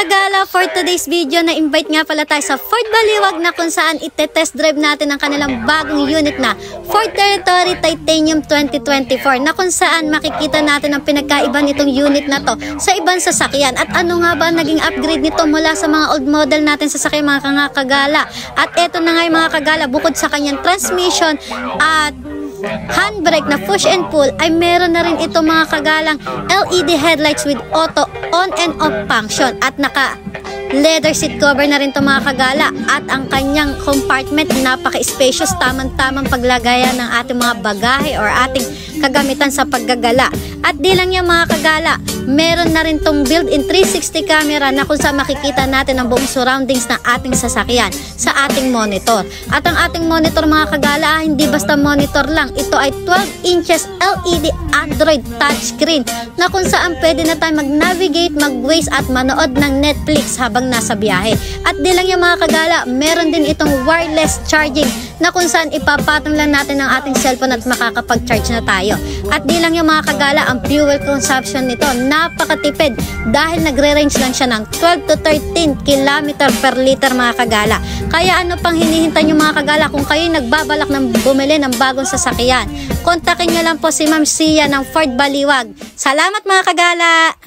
kagala, for today's video na invite nga pala tayo sa Ford Baliwag na kung saan ite-test drive natin ang kanilang bagong unit na Ford Territory Titanium 2024 na kung saan makikita natin ang pinagkaiba nitong unit na to sa ibang sasakyan. At ano nga ba naging upgrade nito mula sa mga old model natin sasakyan mga kagala. At eto na nga yung mga kagala, bukod sa kanyang transmission at handbrake na push and pull ay meron na rin ito mga kagalang LED headlights with auto on and off function at naka leather seat cover na rin ito mga kagala at ang kanyang compartment napaka-spacious, tamang-tamang paglagayan ng ating mga bagahe or ating kagamitan sa paggagala. At di lang yan mga kagala, meron na rin tong built-in 360 camera na kung saan makikita natin ang buong surroundings ng ating sasakyan sa ating monitor. At ang ating monitor mga kagala, hindi basta monitor lang, ito ay 12 inches LED Android touchscreen na kung saan pwede na tayo mag-navigate, mag-waze at manood ng Netflix habang nasa biyahe. At di lang yung mga kagala, meron din itong wireless charging na kung saan ipapatong lang natin ang ating cellphone at makakapag-charge na tayo. At di lang yung mga kagala, ang fuel consumption nito napakatipid dahil nagre-range lang siya ng 12 to 13 km per liter mga kagala. Kaya ano pang hinihintay nyo mga kagala kung kayo nagbabalak ng bumili ng bagong sasakyan? Kontakin nyo lang po si Ma'am Sia ng Ford Baliwag. Salamat mga kagala!